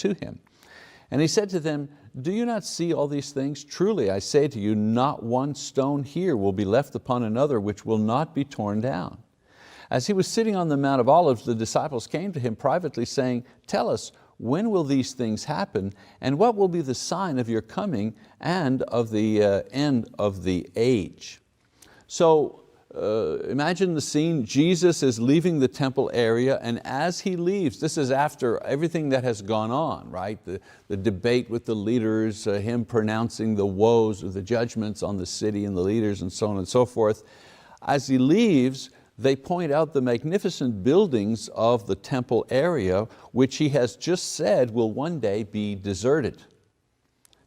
to him. And he said to them, "Do you not see all these things? Truly I say to you, not one stone here will be left upon another which will not be torn down." As he was sitting on the Mount of Olives, the disciples came to him privately saying, "Tell us, when will these things happen? And what will be the sign of your coming and of the end of the age?" So imagine the scene. Jesus is leaving the temple area, and as he leaves, this is after everything that has gone on, right? The debate with the leaders, him pronouncing the woes or the judgments on the city and the leaders and so on and so forth. As he leaves, they point out the magnificent buildings of the temple area, which he has just said will one day be deserted.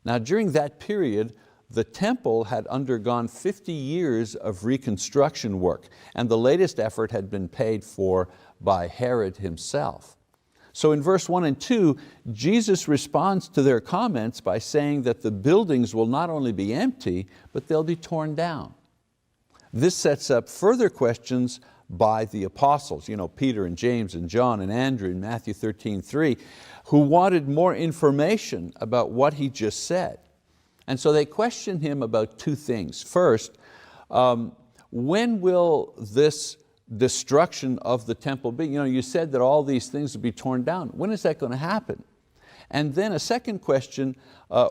Now during that period, the temple had undergone 50 years of reconstruction work, and the latest effort had been paid for by Herod himself. So in verse 1 and 2, Jesus responds to their comments by saying that the buildings will not only be empty, but they'll be torn down. This sets up further questions by the apostles, Peter and James and John and Andrew in Matthew 13:3, who wanted more information about what he just said. And so they questioned him about two things. First, when will this destruction of the temple be? You said that all these things would be torn down. When is that going to happen? And then a second question,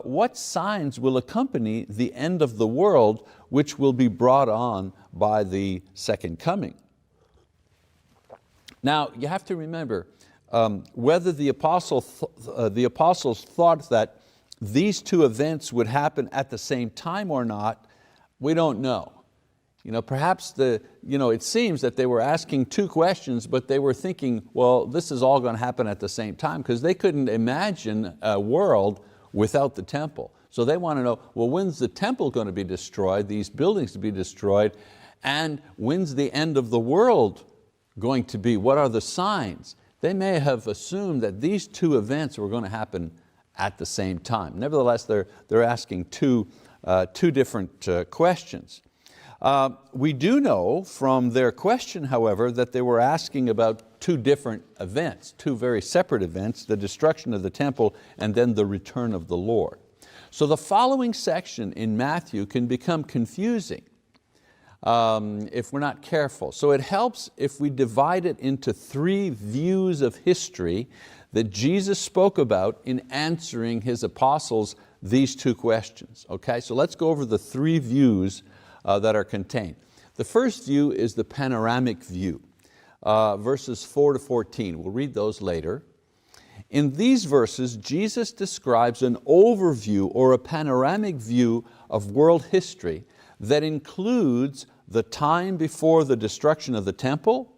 what signs will accompany the end of the world, which will be brought on by the second coming? Now you have to remember, whether the apostles thought that these two events would happen at the same time or not, we don't know. Perhaps it seems that they were asking two questions, but they were thinking, well, this is all going to happen at the same time, because they couldn't imagine a world without the temple. So they want to know, well, when's the temple going to be destroyed, these buildings to be destroyed, and when's the end of the world going to be? What are the signs? They may have assumed that these two events were going to happen at the same time. Nevertheless, they're asking two different questions. We do know from their question, however, that they were asking about two different events, two very separate events, the destruction of the temple and then the return of the Lord. So the following section in Matthew can become confusing if we're not careful. So it helps if we divide it into three views of history that Jesus spoke about in answering his apostles these two questions. Okay, so let's go over the three views that are contained. The first view is the panoramic view, verses 4 to 14. We'll read those later. In these verses, Jesus describes an overview or a panoramic view of world history that includes the time before the destruction of the temple,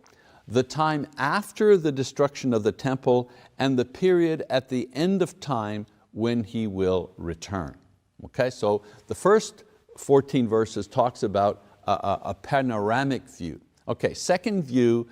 the time after the destruction of the temple, and the period at the end of time when he will return. Okay, so the first 14 verses talks about a panoramic view. Okay, second view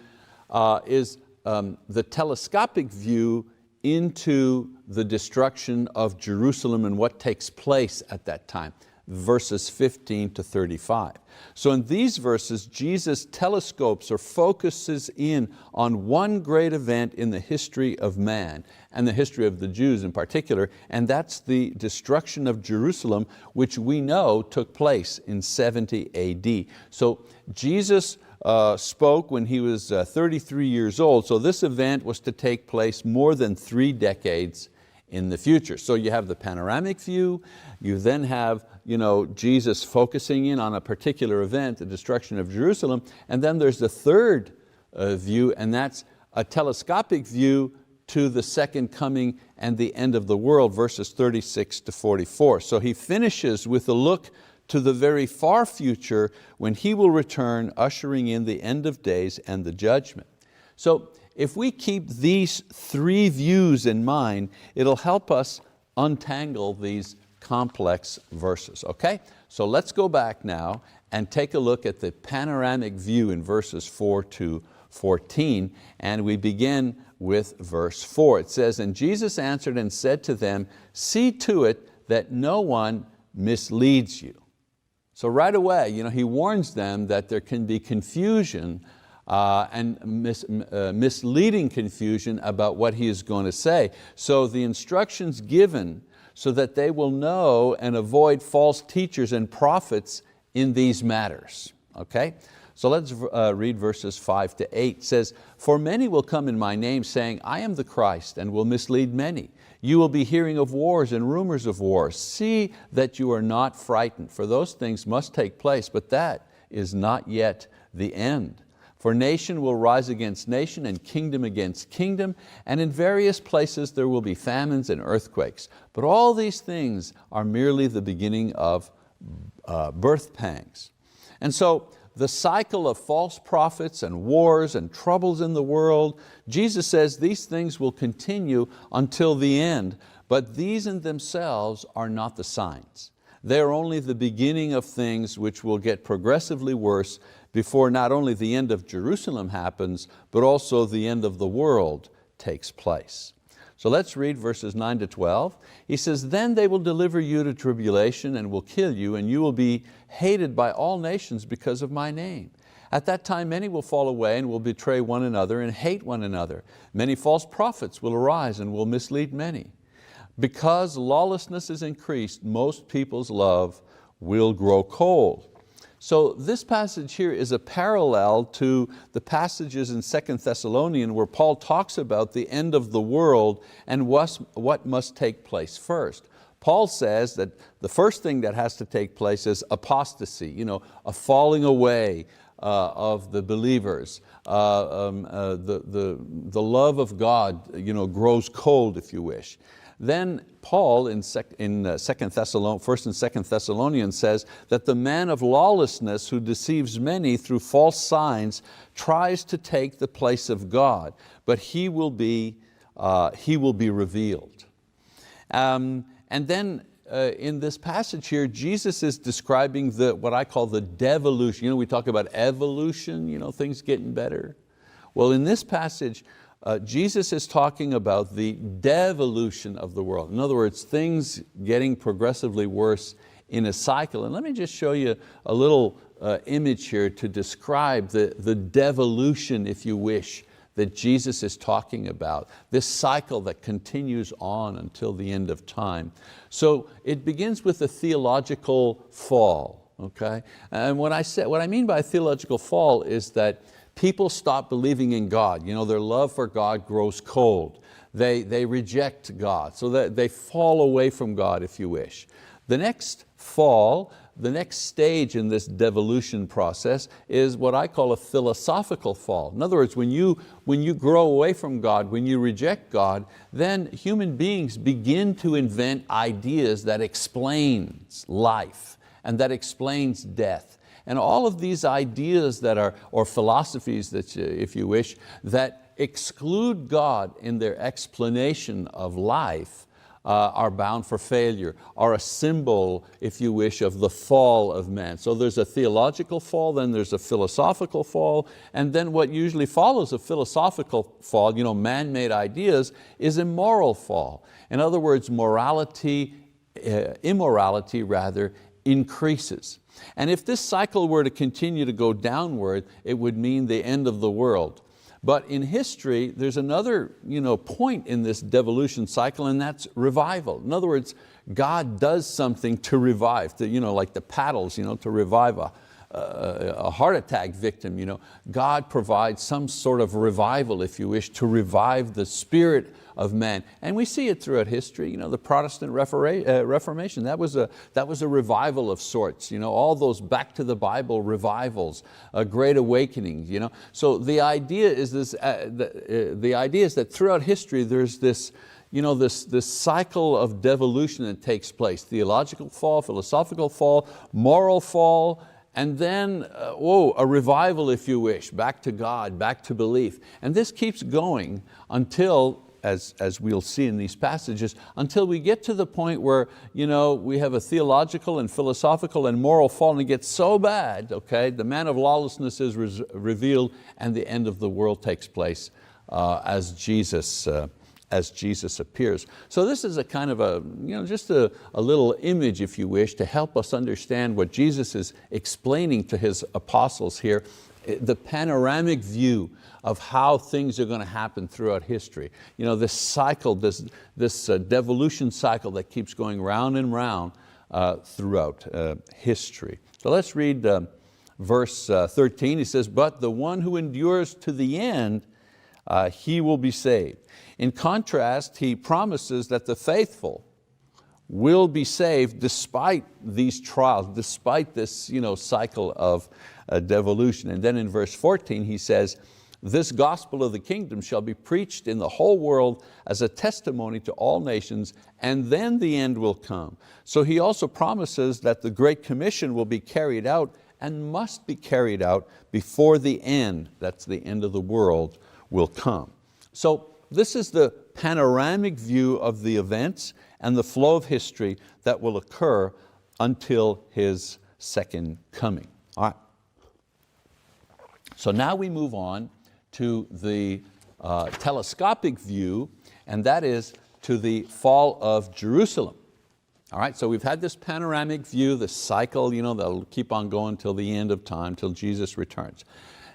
is the telescopic view into the destruction of Jerusalem and what takes place at that time, verses 15 to 35. So in these verses, Jesus telescopes or focuses in on one great event in the history of man and the history of the Jews in particular, and that's the destruction of Jerusalem, which we know took place in 70 AD. So Jesus spoke when he was 33 years old, so this event was to take place more than 3 decades in the future. So you have the panoramic view, you then have Jesus focusing in on a particular event, the destruction of Jerusalem, and then there's the third view, and that's a telescopic view to the second coming and the end of the world, verses 36 to 44. So he finishes with a look to the very far future when he will return, ushering in the end of days and the judgment. So if we keep these three views in mind, it'll help us untangle these complex verses, okay? So let's go back now and take a look at the panoramic view in verses 4 to 14, and we begin with verse 4. It says, "And Jesus answered and said to them, see to it that no one misleads you." So right away, he warns them that there can be confusion and misleading confusion about what he is going to say. So the instructions given so that they will know and avoid false teachers and prophets in these matters. Okay? So let's read verses 5 to 8. It says, "For many will come in my name, saying, I am the Christ, and will mislead many. You will be hearing of wars and rumors of wars. See that you are not frightened, for those things must take place, but that is not yet the end. For nation will rise against nation, and kingdom against kingdom, and in various places there will be famines and earthquakes. But all these things are merely the beginning of birth pangs." And so the cycle of false prophets and wars and troubles in the world, Jesus says these things will continue until the end, but these in themselves are not the signs. They are only the beginning of things which will get progressively worse before not only the end of Jerusalem happens, but also the end of the world takes place. So let's read verses 9 to 12. He says, "Then they will deliver you to tribulation and will kill you, and you will be hated by all nations because of my name. At that time many will fall away and will betray one another and hate one another. Many false prophets will arise and will mislead many. Because lawlessness is increased, most people's love will grow cold." So this passage here is a parallel to the passages in 2 Thessalonians where Paul talks about the end of the world and what must take place first. Paul says that the first thing that has to take place is apostasy, a falling away of the believers. The love of God grows cold, if you wish. Then Paul in 1 and 2 Thessalonians says that the man of lawlessness who deceives many through false signs tries to take the place of God, but he will be revealed. And then in this passage here, Jesus is describing what I call the devolution. We talk about evolution, things getting better. Well, in this passage, Jesus is talking about the devolution of the world. In other words, things getting progressively worse in a cycle. And let me just show you a little image here to describe the devolution, if you wish, that Jesus is talking about. This cycle that continues on until the end of time. So it begins with a theological fall. Okay? And what I mean by a theological fall is that people stop believing in God. Their love for God grows cold. They reject God, so that they fall away from God, if you wish. The next fall, the next stage in this devolution process is what I call a philosophical fall. In other words, when you grow away from God, when you reject God, then human beings begin to invent ideas that explains life and that explains death. And all of these ideas that are, or philosophies that, if you wish, that exclude God in their explanation of life are bound for failure, are a symbol, if you wish, of the fall of man. So there's a theological fall, then there's a philosophical fall, and then what usually follows a philosophical fall, man-made ideas, is a moral fall. In other words, immorality increases. And if this cycle were to continue to go downward, it would mean the end of the world. But in history, there's another point in this devolution cycle, and that's revival. In other words, God does something to revive, like the paddles, to revive a heart attack victim. God provides some sort of revival, if you wish, to revive the spirit of man. And we see it throughout history. The Protestant Reformation, that was a revival of sorts. All those back to the Bible revivals, a great awakening. So the idea is that throughout history there's this cycle of devolution that takes place: theological fall, philosophical fall, moral fall, and then a revival, if you wish, back to God, back to belief. And this keeps going until, as we'll see in these passages, until we get to the point where we have a theological and philosophical and moral fall, and it gets so bad, the man of lawlessness is revealed, and the end of the world takes place as Jesus appears. So this is a kind of just a little image, if you wish, to help us understand what Jesus is explaining to His apostles here the panoramic view of how things are going to happen throughout history. You know, this cycle, this devolution cycle that keeps going round and round throughout history. So let's read verse 13. He says, but the one who endures to the end, he will be saved. In contrast, he promises that the faithful will be saved despite these trials, despite this cycle of devolution. And then in verse 14 he says, this gospel of the kingdom shall be preached in the whole world as a testimony to all nations, and then the end will come. So he also promises that the Great Commission will be carried out and must be carried out before the end, that's the end of the world, will come. So this is the panoramic view of the events and the flow of history that will occur until His second coming. All right. So now we move on to the telescopic view, and that is to the fall of Jerusalem. All right, so we've had this panoramic view, this cycle that'll keep on going till the end of time, till Jesus returns.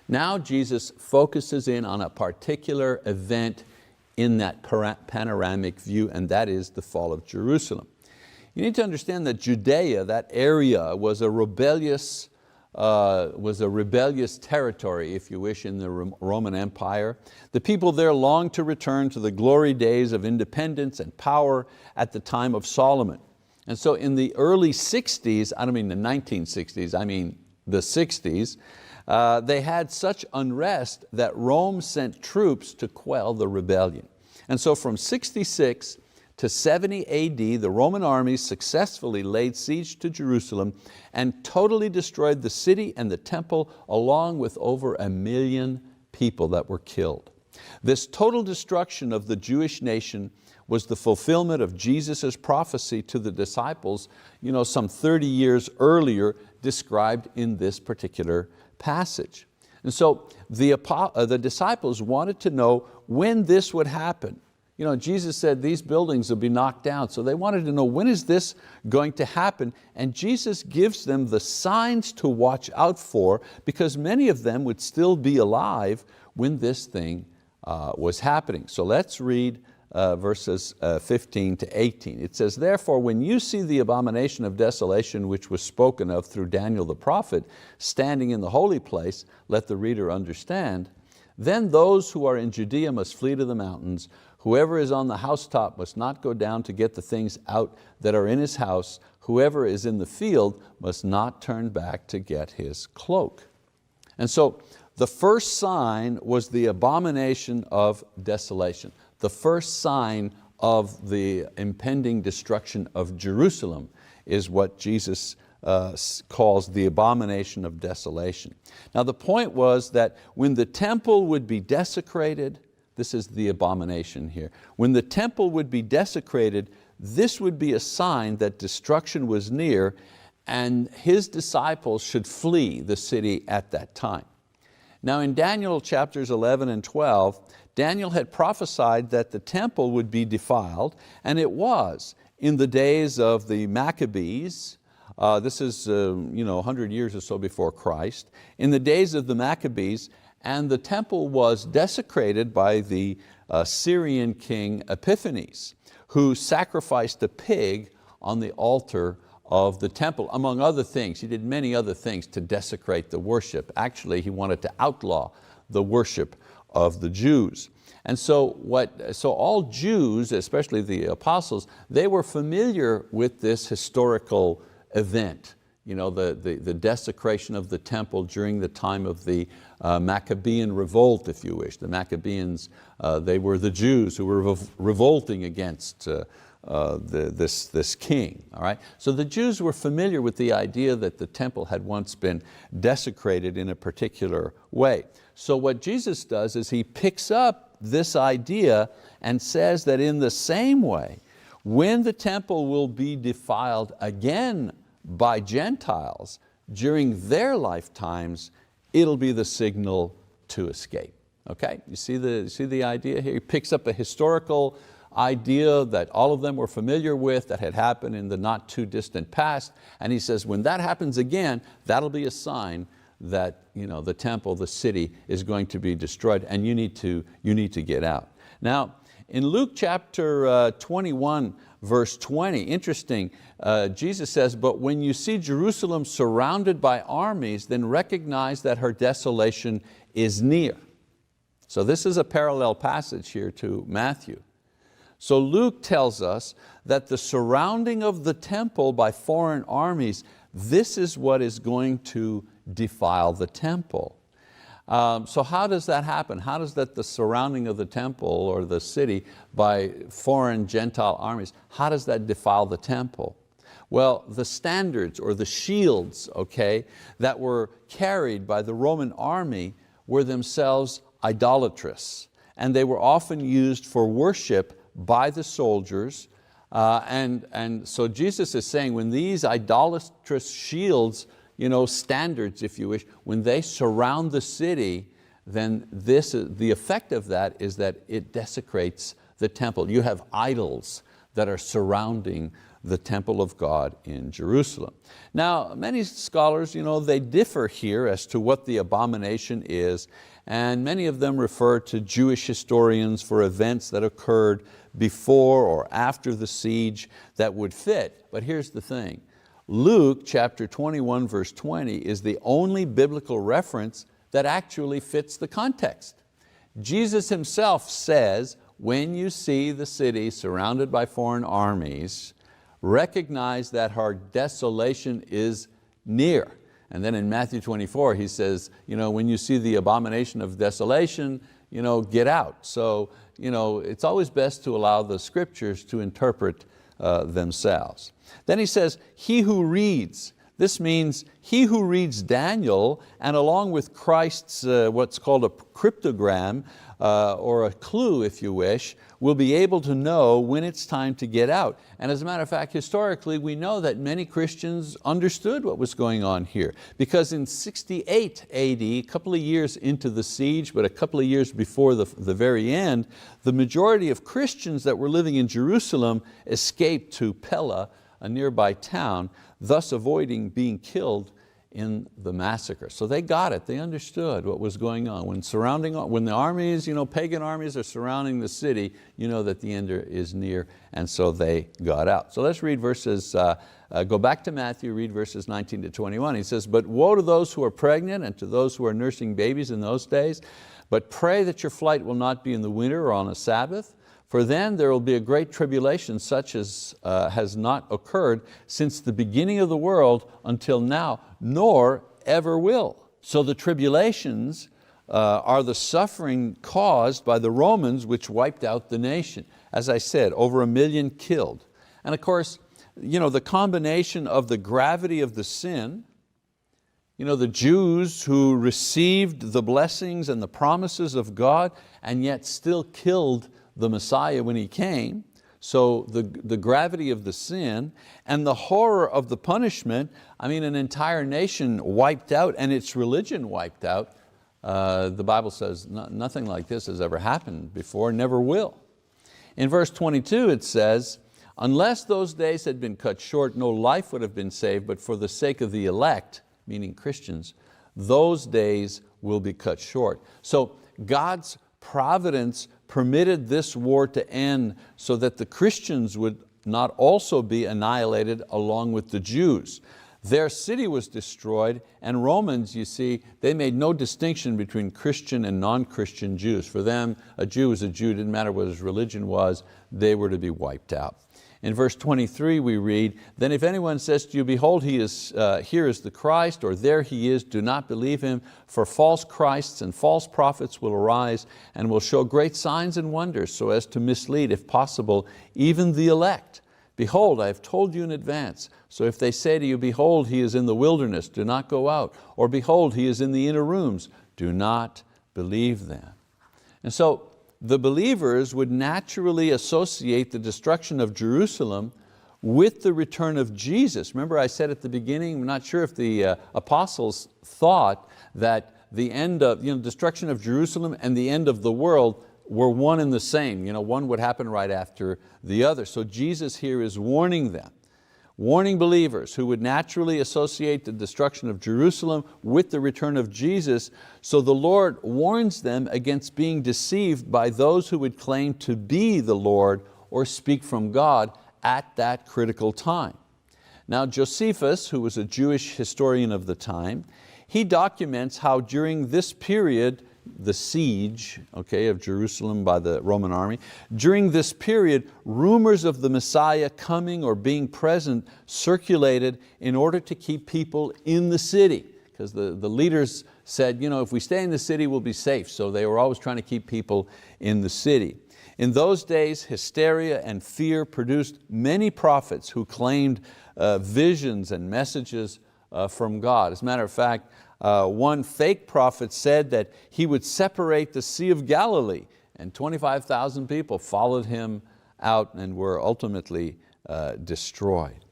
Now Jesus focuses in on a particular event in that panoramic view, and that is the fall of Jerusalem. You need to understand that Judea, that area, was a rebellious territory, if you wish, in the Roman Empire. The people there longed to return to the glory days of independence and power at the time of Solomon. And so in the early 60s, I don't mean the 1960s, I mean the 60s, they had such unrest that Rome sent troops to quell the rebellion. And so from 66 to 70 AD, the Roman armies successfully laid siege to Jerusalem and totally destroyed the city and the temple, along with over 1 million people that were killed. This total destruction of the Jewish nation was the fulfillment of Jesus' prophecy to the disciples, some 30 years earlier, described in this particular passage. And so the disciples wanted to know when this would happen. Jesus said these buildings will be knocked down, so they wanted to know, when is this going to happen? And Jesus gives them the signs to watch out for, because many of them would still be alive when this thing was happening. So let's read verses 15 to 18. It says, therefore, when you see the abomination of desolation which was spoken of through Daniel the prophet standing in the holy place, let the reader understand, then those who are in Judea must flee to the mountains. Whoever is on the housetop must not go down to get the things out that are in his house. Whoever is in the field must not turn back to get his cloak. And so the first sign was the abomination of desolation. The first sign of the impending destruction of Jerusalem is what Jesus calls the abomination of desolation. Now the point was that when the temple would be desecrated, this is the abomination here, when the temple would be desecrated, this would be a sign that destruction was near, and His disciples should flee the city at that time. Now in Daniel chapters 11 and 12, Daniel had prophesied that the temple would be defiled, and it was in the days of the Maccabees. This is 100 years or so before Christ. In the days of the Maccabees, and the temple was desecrated by the Syrian king Epiphanes, who sacrificed a pig on the altar of the temple, among other things. He did many other things to desecrate the worship. Actually, he wanted to outlaw the worship of the Jews. And so all Jews, especially the apostles, they were familiar with this historical event, the desecration of the temple during the time of the Maccabean revolt, if you wish. The Maccabeans, they were the Jews who were revolting against this king. All right? So the Jews were familiar with the idea that the temple had once been desecrated in a particular way. So what Jesus does is He picks up this idea and says that in the same way, when the temple will be defiled again by Gentiles during their lifetimes, it'll be the signal to escape. Okay, you see the idea here? He picks up a historical idea that all of them were familiar with, that had happened in the not too distant past, and he says when that happens again, that'll be a sign that the temple, the city, is going to be destroyed, and you need to get out. Now, in Luke chapter 21, verse 20, interesting, Jesus says, "But when you see Jerusalem surrounded by armies, then recognize that her desolation is near." So this is a parallel passage here to Matthew. So Luke tells us that the surrounding of the temple by foreign armies, this is what is going to defile the temple. So how does that happen? How does the surrounding of the temple or the city by foreign Gentile armies, how does that defile the temple? Well, the standards or the shields, okay, that were carried by the Roman army were themselves idolatrous, and they were often used for worship by the soldiers. And so Jesus is saying, when these idolatrous shields, standards, if you wish, when they surround the city, then the effect of that is that it desecrates the temple. You have idols that are surrounding the temple of God in Jerusalem. Now, many scholars, they differ here as to what the abomination is, and many of them refer to Jewish historians for events that occurred before or after the siege that would fit. But here's the thing. Luke chapter 21 verse 20 is the only biblical reference that actually fits the context. Jesus himself says, when you see the city surrounded by foreign armies, recognize that her desolation is near. And then in Matthew 24 he says, when you see the abomination of desolation, get out. So it's always best to allow the scriptures to interpret themselves. Then he says, he who reads. This means he who reads Daniel, and along with Christ's what's called a cryptogram, or a clue if you wish, will be able to know when it's time to get out. And as a matter of fact, historically we know that many Christians understood what was going on here, because in 68 AD, a couple of years into the siege, but a couple of years before the very end, the majority of Christians that were living in Jerusalem escaped to Pella, a nearby town, thus avoiding being killed in the massacre. So they got it, they understood what was going on. When the armies, pagan armies are surrounding the city, you know that the end is near, and so they got out. So let's read verses, go back to Matthew, read verses 19 to 21. He says, "But woe to those who are pregnant and to those who are nursing babies in those days, but pray that your flight will not be in the winter or on a Sabbath, for then there will be a great tribulation such as has not occurred since the beginning of the world until now, nor ever will." So the tribulations are the suffering caused by the Romans, which wiped out the nation. As I said, over 1 million killed. And of course, the combination of the gravity of the sin, the Jews who received the blessings and the promises of God and yet still killed the Messiah when He came. So the gravity of the sin and the horror of the punishment, an entire nation wiped out and its religion wiped out. The Bible says nothing like this has ever happened before, never will. In verse 22 it says, "Unless those days had been cut short, no life would have been saved, but for the sake of the elect," meaning Christians, "those days will be cut short." So God's providence permitted this war to end so that the Christians would not also be annihilated along with the Jews. Their city was destroyed, and Romans, you see, they made no distinction between Christian and non-Christian Jews. For them, a Jew was a Jew, didn't matter what his religion was, they were to be wiped out. In verse 23 we read, "Then if anyone says to you, behold, here is the Christ, or there He is, do not believe him, for false Christs and false prophets will arise and will show great signs and wonders, so as to mislead, if possible, even the elect. Behold, I have told you in advance. So if they say to you, behold, He is in the wilderness, do not go out, or behold, He is in the inner rooms, do not believe them." And so the believers would naturally associate the destruction of Jerusalem with the return of Jesus. Remember I said at the beginning, I'm not sure if the apostles thought that the end of, destruction of Jerusalem and the end of the world were one and the same. One would happen right after the other. So Jesus here is warning them. warning believers who would naturally associate the destruction of Jerusalem with the return of Jesus. So the Lord warns them against being deceived by those who would claim to be the Lord or speak from God at that critical time. Now Josephus, who was a Jewish historian of the time, he documents how during this period, the siege, of Jerusalem by the Roman army, during this period, rumors of the Messiah coming or being present circulated in order to keep people in the city, because the leaders said, if we stay in the city, we'll be safe. So they were always trying to keep people in the city. In those days, hysteria and fear produced many prophets who claimed visions and messages from God. As a matter of fact, one fake prophet said that he would separate the Sea of Galilee, and 25,000 people followed him out and were ultimately destroyed.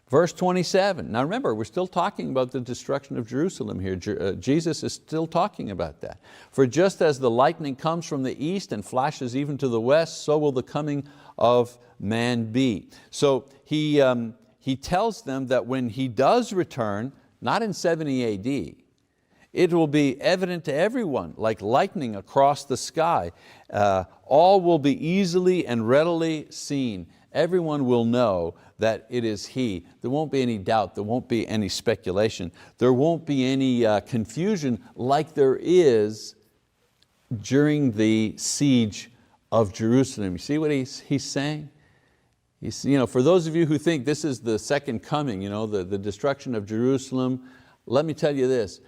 Verse 27, now remember, we're still talking about the destruction of Jerusalem here. Jesus is still talking about that. For just as the lightning comes from the east and flashes even to the west, so will the coming of man be. So he tells them that when He does return, not in 70 AD, it will be evident to everyone like lightning across the sky. All will be easily and readily seen. Everyone will know that it is He. There won't be any doubt, there won't be any speculation, there won't be any confusion like there is during the siege of Jerusalem. You see what he's saying? For those of you who think this is the second coming, the destruction of Jerusalem, let me tell you this.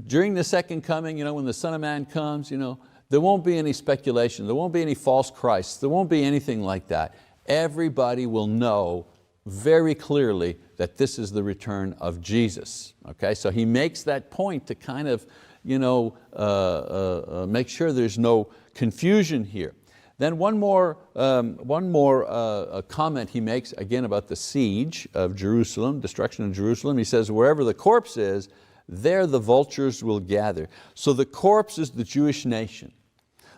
During the second coming, when the Son of Man comes, there won't be any speculation, there won't be any false Christs, there won't be anything like that. Everybody will know very clearly that this is the return of Jesus. So he makes that point to kind of make sure there's no confusion here. Then one more comment he makes again about the siege of Jerusalem, destruction of Jerusalem. He says, wherever the corpse is, there the vultures will gather. So the corpse is the Jewish nation.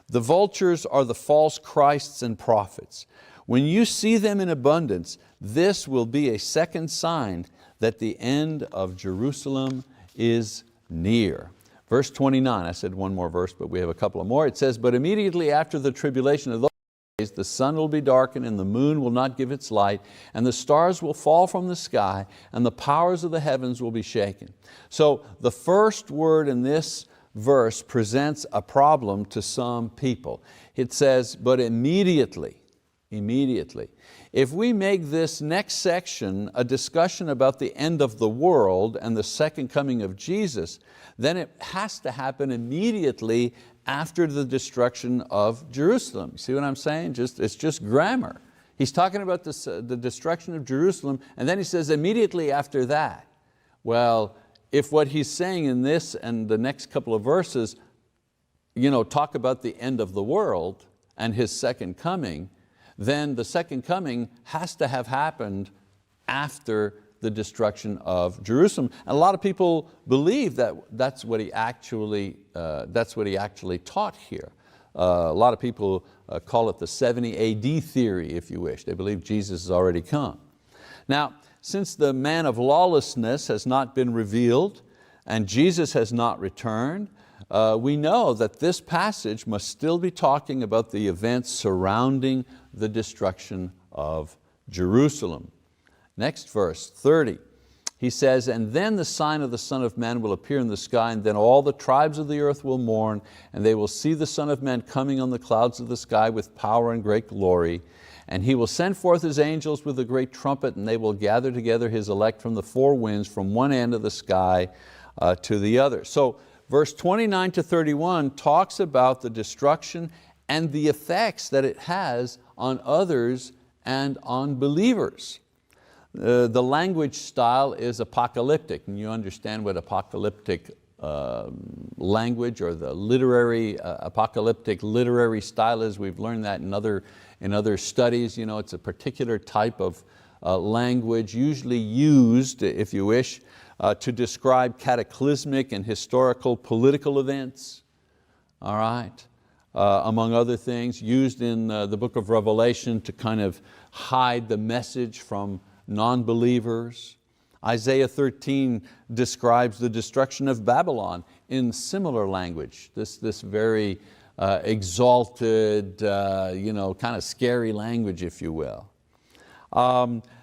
The vultures are the false Christs and prophets. When you see them in abundance, this will be a second sign that the end of Jerusalem is near. Verse 29, I said one more verse, but we have a couple of more. It says, but immediately after the tribulation of those days, the sun will be darkened and the moon will not give its light, and the stars will fall from the sky, and the powers of the heavens will be shaken. So the first word in this verse presents a problem to some people. It says, but immediately. If we make this next section a discussion about the end of the world and the second coming of Jesus, then it has to happen immediately after the destruction of Jerusalem. You see what I'm saying? It's just grammar. He's talking about the destruction of Jerusalem, and then he says immediately after that. Well, if what he's saying in this and the next couple of verses talk about the end of the world and His second coming, then the second coming has to have happened after the destruction of Jerusalem. And a lot of people believe that that's what he actually taught here. A lot of people call it the 70 AD theory, if you wish. They believe Jesus has already come. Now, since the man of lawlessness has not been revealed and Jesus has not returned, we know that this passage must still be talking about the events surrounding the destruction of Jerusalem. Next verse, 30. He says, and then the sign of the Son of Man will appear in the sky, and then all the tribes of the earth will mourn, and they will see the Son of Man coming on the clouds of the sky with power and great glory. And He will send forth His angels with a great trumpet, and they will gather together His elect from the four winds, from one end of the sky to the other. So verse 29 to 31 talks about the destruction and the effects that it has on others and on believers. The language style is apocalyptic, and you understand what apocalyptic language or the literary, apocalyptic literary style is. We've learned that in other studies. It's a particular type of language usually used, if you wish, to describe cataclysmic and historical political events. All right. Among other things, used in the book of Revelation to kind of hide the message from non-believers. Isaiah 13 describes the destruction of Babylon in similar language, this very exalted, kind of scary language, if you will.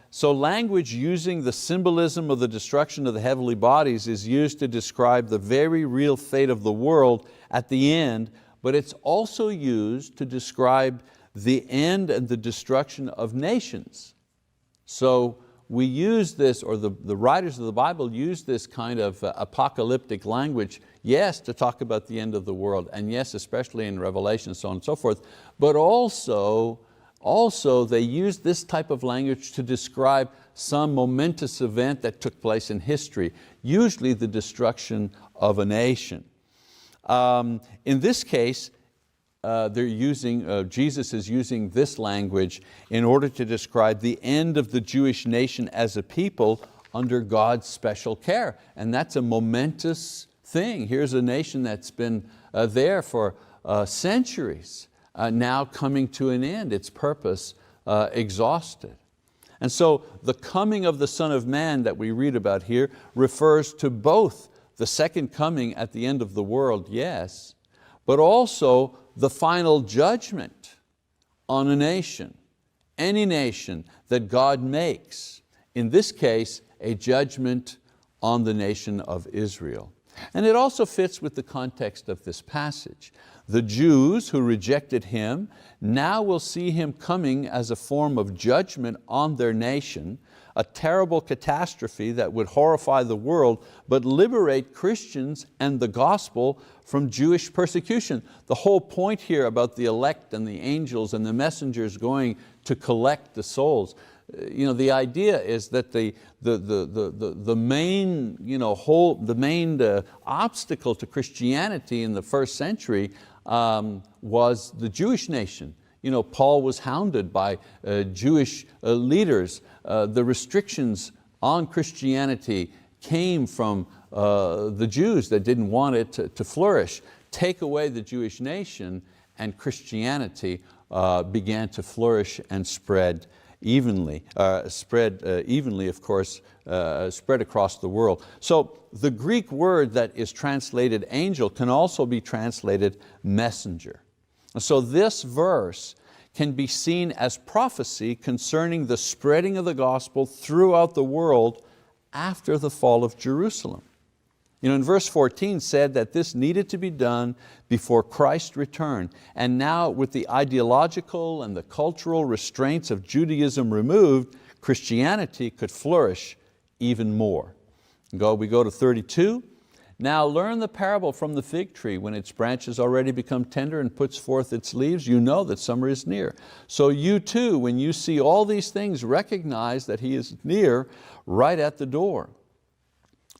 So language using the symbolism of the destruction of the heavenly bodies is used to describe the very real fate of the world at the end, but it's also used to describe the end and the destruction of nations. So we use this, or the writers of the Bible use this kind of apocalyptic language, yes, to talk about the end of the world, and yes, especially in Revelation, so on and so forth, but also they use this type of language to describe some momentous event that took place in history, usually the destruction of a nation. In this case, Jesus is using this language in order to describe the end of the Jewish nation as a people under God's special care. And that's a momentous thing. Here's a nation that's been there for centuries, now coming to an end, its purpose exhausted. And so the coming of the Son of Man that we read about here refers to both the second coming at the end of the world, yes, but also the final judgment on a nation, any nation that God makes. In this case, a judgment on the nation of Israel. And it also fits with the context of this passage. The Jews who rejected Him now will see Him coming as a form of judgment on their nation, a terrible catastrophe that would horrify the world, but liberate Christians and the gospel from Jewish persecution. The whole point here about the elect and the angels and the messengers going to collect the souls, the idea is that the main obstacle to Christianity in the first century was the Jewish nation. Paul was hounded by Jewish leaders. The restrictions on Christianity came from the Jews that didn't want it to flourish. Take away the Jewish nation and Christianity began to flourish and spread evenly, spread across the world. So the Greek word that is translated angel can also be translated messenger. So this verse can be seen as prophecy concerning the spreading of the gospel throughout the world after the fall of Jerusalem. In verse 14 said that this needed to be done before Christ's return. And now with the ideological and the cultural restraints of Judaism removed, Christianity could flourish even more. We go to 32. Now learn the parable from the fig tree. When its branches already become tender and puts forth its leaves, you know that summer is near. So you too, when you see all these things, recognize that He is near, right at the door.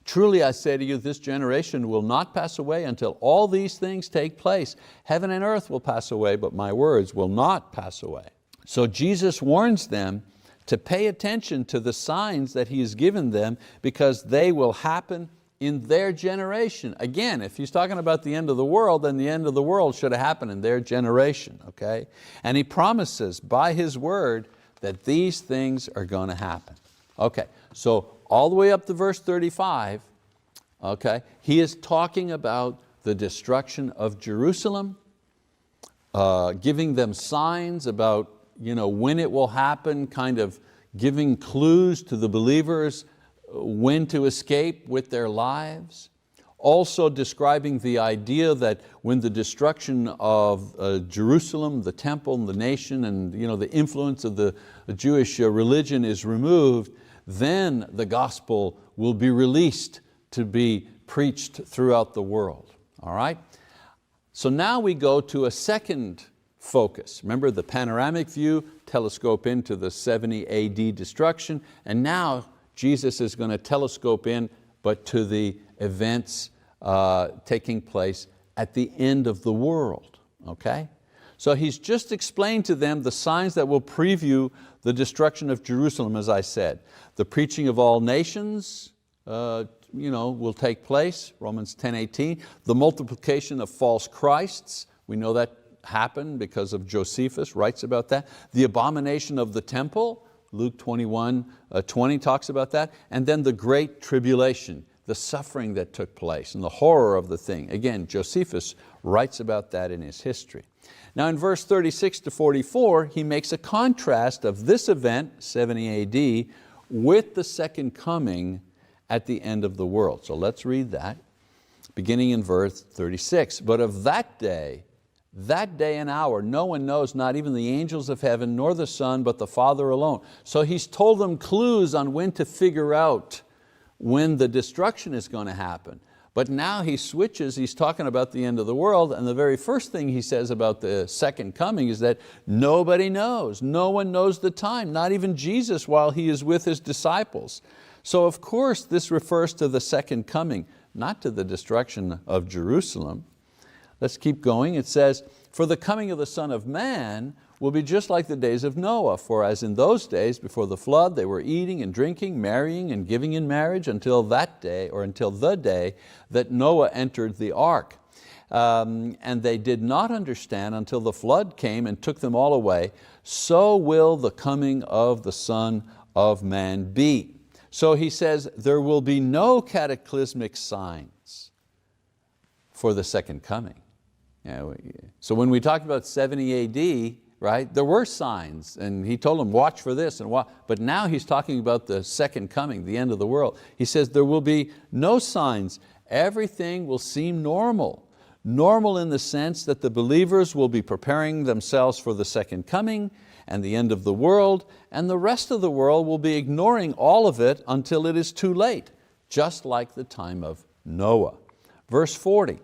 Truly I say to you, this generation will not pass away until all these things take place. Heaven and earth will pass away, but my words will not pass away. So Jesus warns them to pay attention to the signs that He has given them, because they will happen in their generation. Again, if He's talking about the end of the world, then the end of the world should have happened in their generation, okay? And He promises by His word that these things are going to happen. Okay, so all the way up to verse 35, okay, He is talking about the destruction of Jerusalem, giving them signs about when it will happen, kind of giving clues to the believers when to escape with their lives. Also describing the idea that when the destruction of Jerusalem, the temple, and the nation, and the influence of the Jewish religion is removed, then the gospel will be released to be preached throughout the world. All right? So now we go to a second focus. Remember the panoramic view, telescope into the 70 AD destruction, and now Jesus is going to telescope in, but to the events taking place at the end of the world. Okay? So He's just explained to them the signs that will preview the destruction of Jerusalem, as I said. The preaching of all nations will take place, Romans 10:18. The multiplication of false Christs, we know that happened because of Josephus, writes about that. The abomination of the temple, Luke 21:20 talks about that. And then the Great Tribulation, the suffering that took place and the horror of the thing. Again, Josephus writes about that in his history. Now in verse 36 to 44, he makes a contrast of this event, 70 AD, with the second coming at the end of the world. So let's read that, beginning in verse 36. But of that day and hour, no one knows, not even the angels of heaven, nor the Son, but the Father alone. So he's told them clues on when to figure out when the destruction is going to happen. But now he switches, he's talking about the end of the world, and the very first thing he says about the second coming is that nobody knows. No one knows the time, not even Jesus while he is with his disciples. So of course this refers to the second coming, not to the destruction of Jerusalem. Let's keep going. It says, for the coming of the Son of Man will be just like the days of Noah, for as in those days before the flood they were eating and drinking, marrying and giving in marriage until that day, or until the day that Noah entered the ark. And they did not understand until the flood came and took them all away. So will the coming of the Son of Man be. So he says there will be no cataclysmic signs for the second coming. So when we talked about 70 AD, right, there were signs, and he told them watch for this and watch. But now he's talking about the second coming, the end of the world. He says there will be no signs. Everything will seem normal. Normal in the sense that the believers will be preparing themselves for the second coming and the end of the world, and the rest of the world will be ignoring all of it until it is too late, just like the time of Noah. Verse 40.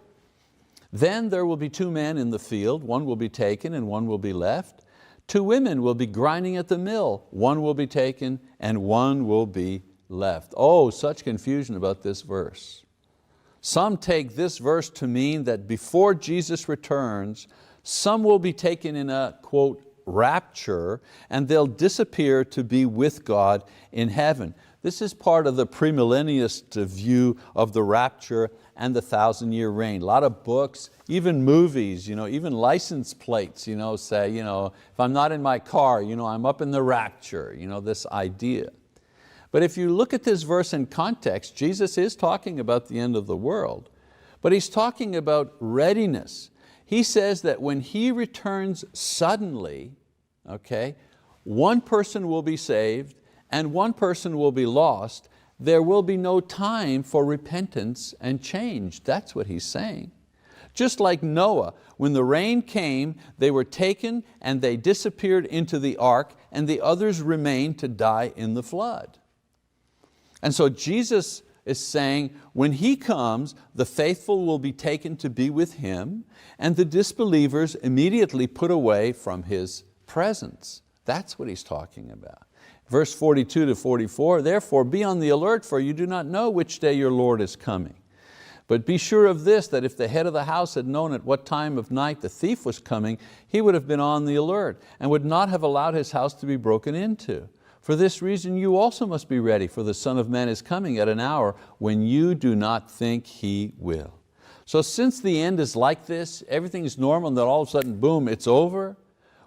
Then there will be two men in the field, one will be taken and one will be left. Two women will be grinding at the mill, one will be taken and one will be left. Oh, such confusion about this verse. Some take this verse to mean that before Jesus returns, some will be taken in a, quote, rapture, and they'll disappear to be with God in heaven. This is part of the premillennialist view of the rapture and the 1,000-year reign. A lot of books, even movies, even license plates say, if I'm not in my car, I'm up in the rapture, this idea. But if you look at this verse in context, Jesus is talking about the end of the world, but He's talking about readiness. He says that when He returns suddenly, okay, one person will be saved and one person will be lost. There will be no time for repentance and change. That's what He's saying. Just like Noah, when the rain came, they were taken and they disappeared into the ark, and the others remained to die in the flood. And so Jesus is saying, when He comes, the faithful will be taken to be with Him, and the disbelievers immediately put away from His presence. That's what He's talking about. Verse 42 to 44, therefore be on the alert, for you do not know which day your Lord is coming. But be sure of this, that if the head of the house had known at what time of night the thief was coming, he would have been on the alert and would not have allowed his house to be broken into. For this reason you also must be ready, for the Son of Man is coming at an hour when you do not think He will. So since the end is like this, everything's normal, and then all of a sudden, boom, it's over,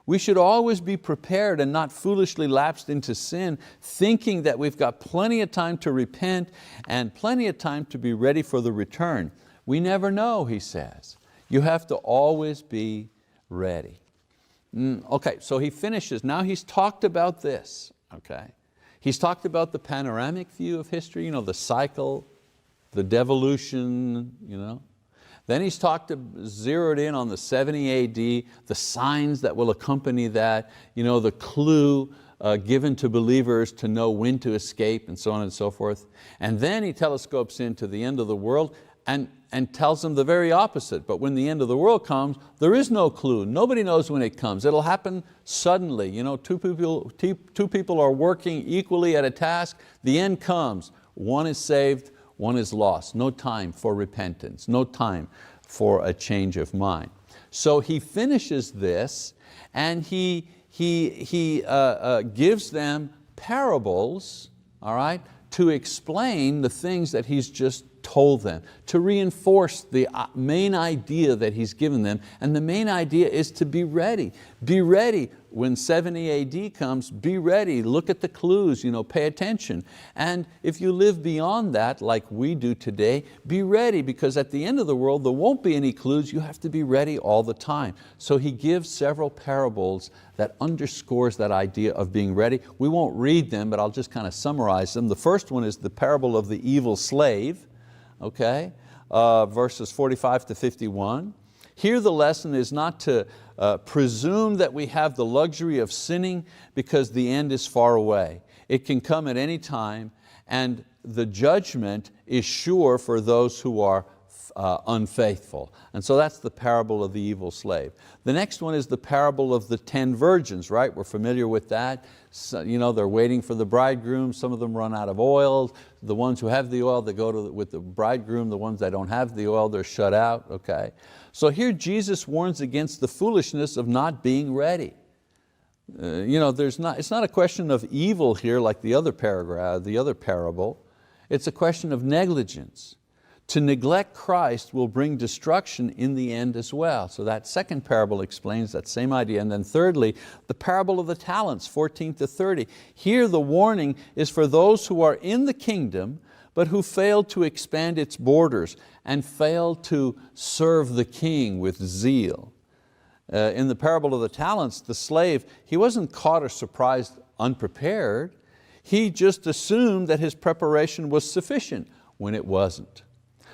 we should always be prepared and not foolishly lapsed into sin, thinking that we've got plenty of time to repent and plenty of time to be ready for the return. We never know, he says. You have to always be ready. Okay, so he finishes. Now he's talked about this. Okay, he's talked about the panoramic view of history, the cycle, the devolution, Then he's zeroed in on the 70 AD, the signs that will accompany that, the clue given to believers to know when to escape, and so on and so forth. And then he telescopes into the end of the world and tells them the very opposite. But when the end of the world comes, there is no clue. Nobody knows when it comes. It'll happen suddenly. Two people are working equally at a task. The end comes. One is saved, one is lost. No time for repentance, no time for a change of mind. So he finishes this, and he gives them parables, all right, to explain the things that he's just told them, to reinforce the main idea that He's given them. And the main idea is to be ready. Be ready. When 70 AD comes, be ready, look at the clues, pay attention. And if you live beyond that, like we do today, be ready, because at the end of the world, there won't be any clues. You have to be ready all the time. So He gives several parables that underscores that idea of being ready. We won't read them, but I'll just kind of summarize them. The first one is the parable of the evil slave, okay? Verses 45 to 51. Here the lesson is not to presume that we have the luxury of sinning because the end is far away. It can come at any time, and the judgment is sure for those who are unfaithful. And so that's the parable of the evil slave. The next one is the parable of the 10 virgins, right? We're familiar with that. So, they're waiting for the bridegroom. Some of them run out of oil. The ones who have the oil, they go with the bridegroom. The ones that don't have the oil, they're shut out. Okay. So here Jesus warns against the foolishness of not being ready. It's not a question of evil here like the other paragraph, the other parable. It's a question of negligence. To neglect Christ will bring destruction in the end as well. So that second parable explains that same idea. And then thirdly, the parable of the talents, 14 to 30. Here the warning is for those who are in the kingdom, but who failed to expand its borders and failed to serve the king with zeal. In the parable of the talents, the slave, he wasn't caught or surprised unprepared. He just assumed that his preparation was sufficient when it wasn't.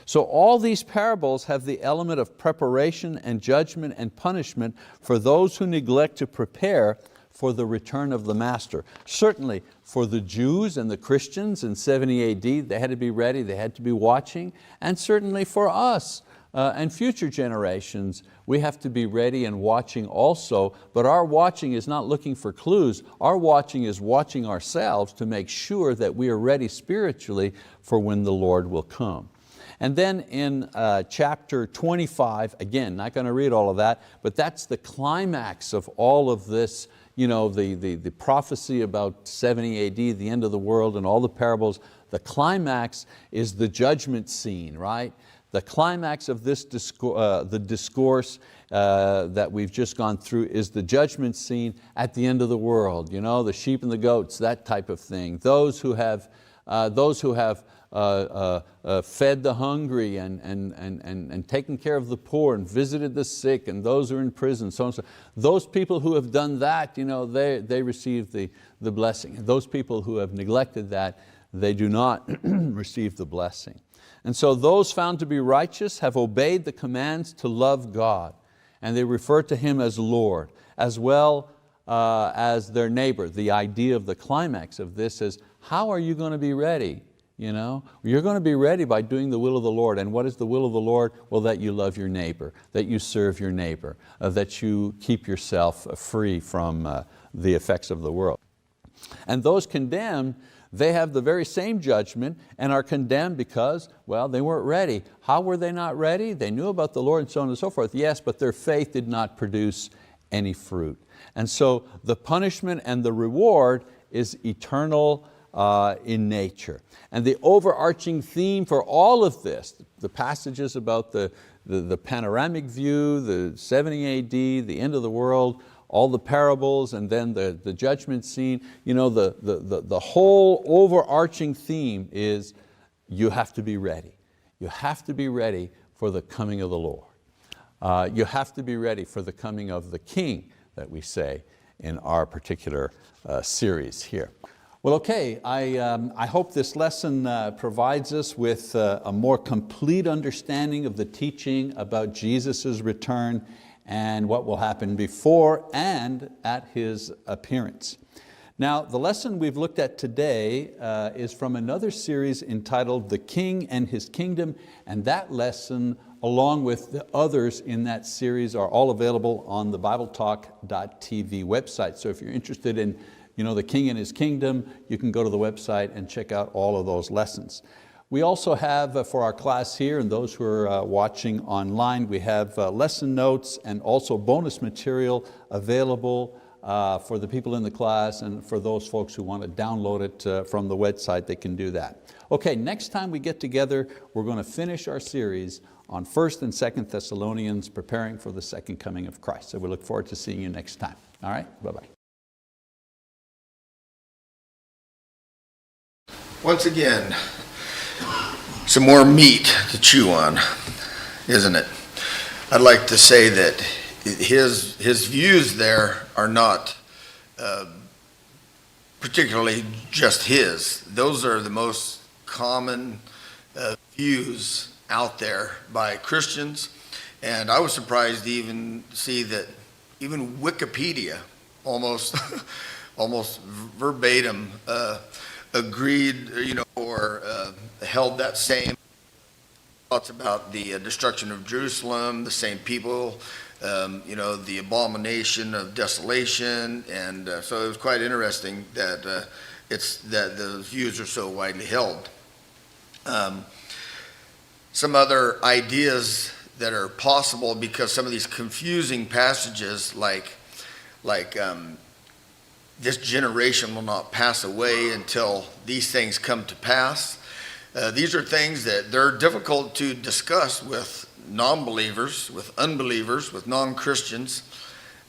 So all these parables have the element of preparation and judgment and punishment for those who neglect to prepare for the return of the Master. Certainly for the Jews and the Christians in 70 AD, they had to be ready, they had to be watching, and certainly for us and future generations, we have to be ready and watching also, but our watching is not looking for clues. Our watching is watching ourselves to make sure that we are ready spiritually for when the Lord will come. And then in chapter 25, again, not going to read all of that, but that's the climax of all of this, the prophecy about 70 AD, the end of the world and all the parables. The climax is the judgment scene, right? The climax of this the discourse that we've just gone through is the judgment scene at the end of the world. The sheep and the goats, that type of thing. Those who have fed the hungry and taken care of the poor and visited the sick and those who are in prison, so on and so. Those people who have done that, they receive the blessing. And those people who have neglected that, they do not receive the blessing. And so those found to be righteous have obeyed the commands to love God, and they refer to Him as Lord, as well as their neighbor. The idea of the climax of this is, how are you going to be ready? You're going to be ready by doing the will of the Lord. And what is the will of the Lord? Well, that you love your neighbor, that you serve your neighbor, that you keep yourself free from the effects of the world. And those condemned, they have the very same judgment and are condemned because, well, they weren't ready. How were they not ready? They knew about the Lord and so on and so forth. Yes, but their faith did not produce any fruit. And so the punishment and the reward is eternal in nature. And the overarching theme for all of this, the passages about the panoramic view, the 70 AD, the end of the world, all the parables, and then the judgment scene, the whole overarching theme is you have to be ready. You have to be ready for the coming of the Lord. You have to be ready for the coming of the King that we say in our particular series here. Well, okay, I hope this lesson provides us with a more complete understanding of the teaching about Jesus' return and what will happen before and at His appearance. Now, the lesson we've looked at today is from another series entitled The King and His Kingdom, and that lesson, along with the others in that series, are all available on the BibleTalk.tv website. So if you're interested in the King and His Kingdom, you can go to the website and check out all of those lessons. We also have for our class here and those who are watching online, we have lesson notes and also bonus material available for the people in the class, and for those folks who want to download it from the website, they can do that. Okay, next time we get together, we're going to finish our series on 1st and 2nd Thessalonians, preparing for the second coming of Christ. So we look forward to seeing you next time. All right, bye-bye. Once again, some more meat to chew on, isn't it? I'd like to say that his views there are not particularly just his. Those are the most common views out there by Christians, and I was surprised to even see that even Wikipedia almost verbatim agreed, or held that same thoughts about the destruction of Jerusalem, the same people, the abomination of desolation, and so it was quite interesting that that those views are so widely held. Some other ideas that are possible, because some of these confusing passages, like this generation will not pass away until these things come to pass. These are things that they're difficult to discuss with non-believers, with unbelievers, with non-Christians,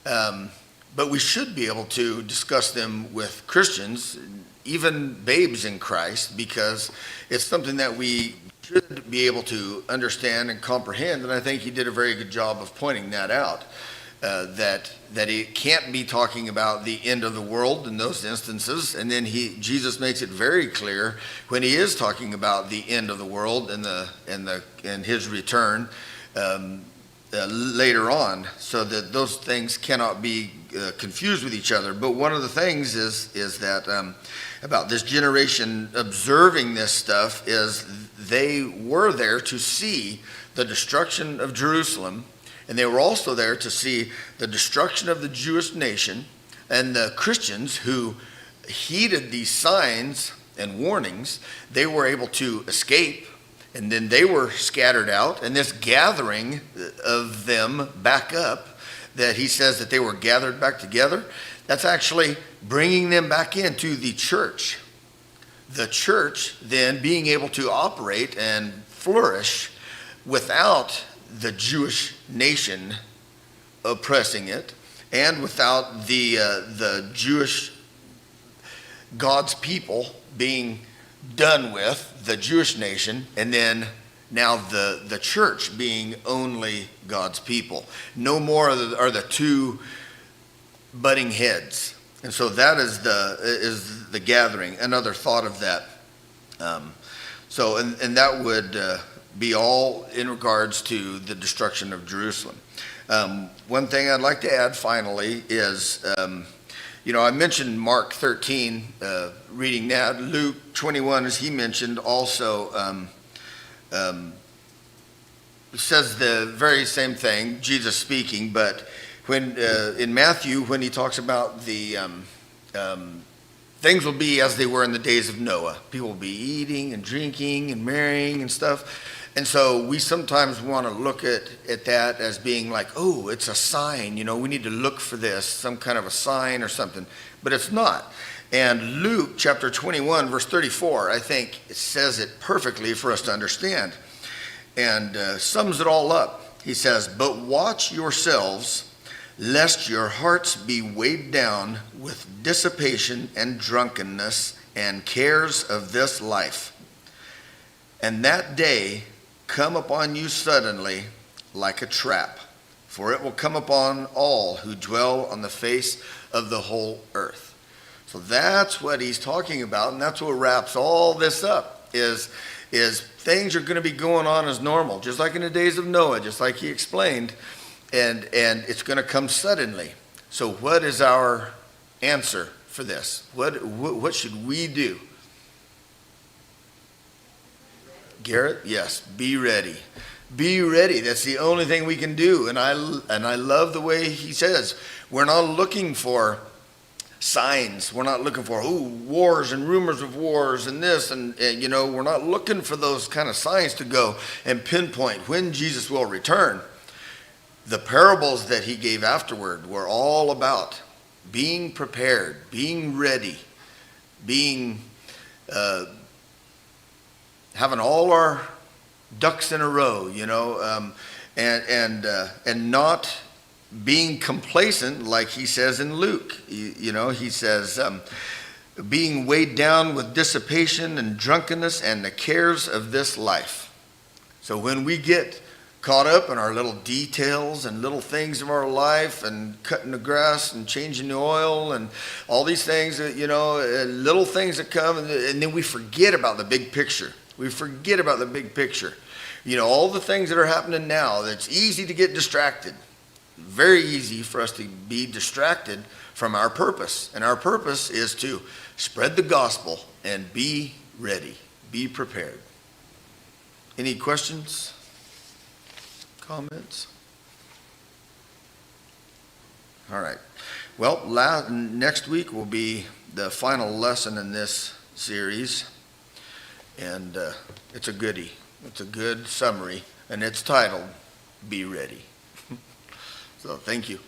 but we should be able to discuss them with Christians, even babes in Christ, because it's something that we should be able to understand and comprehend, and I think he did a very good job of pointing that out, that he can't be talking about the end of the world in those instances, and then Jesus makes it very clear when he is talking about the end of the world and his return later on, so that those things cannot be confused with each other. But one of the things is that about this generation observing this stuff is they were there to see the destruction of Jerusalem, and they were also there to see the destruction of the Jewish nation, and the Christians who heeded these signs and warnings, they were able to escape, and then they were scattered out, and this gathering of them back up, that he says that they were gathered back together, that's actually bringing them back into the church. The church then being able to operate and flourish without the Jewish nation oppressing it, and without the Jewish God's people being done with, the Jewish nation, and then now the church being only God's people. No more are the two butting heads. And so that is the gathering. Another thought of that. And that would be all in regards to the destruction of Jerusalem. One thing I'd like to add finally is, I mentioned Mark 13, reading that. Luke 21, as he mentioned, also says the very same thing, Jesus speaking, but when in Matthew, when he talks about the things will be as they were in the days of Noah. People will be eating and drinking and marrying and stuff. And so we sometimes want to look at that as being like, oh, it's a sign, we need to look for this, some kind of a sign or something. But it's not. And Luke chapter 21, verse 34, I think it says it perfectly for us to understand, and sums it all up. He says, "But watch yourselves, lest your hearts be weighed down with dissipation and drunkenness and cares of this life. And that day come upon you suddenly like a trap, for it will come upon all who dwell on the face of the whole earth." So that's what he's talking about, and that's what wraps all this up, is things are going to be going on as normal, just like in the days of Noah, just like he explained, and it's going to come suddenly. So what is our answer for this? What should we do? Garrett? Yes, be ready. Be ready. That's the only thing we can do. And I love the way he says, we're not looking for signs. We're not looking for wars and rumors of wars and this and we're not looking for those kind of signs to go and pinpoint when Jesus will return. The parables that he gave afterward were all about being prepared, being ready, being having all our ducks in a row, and not being complacent, like he says in Luke. He says, being weighed down with dissipation and drunkenness and the cares of this life. So when we get caught up in our little details and little things of our life and cutting the grass and changing the oil and all these things, little things that come, and then we forget about the big picture. We forget about the big picture. All the things that are happening now, it's easy to get distracted. Very easy for us to be distracted from our purpose. And our purpose is to spread the gospel and be ready, be prepared. Any questions? Comments? All right. Well, next week will be the final lesson in this series. And it's a goodie. It's a good summary. And it's titled, Be Ready. So thank you.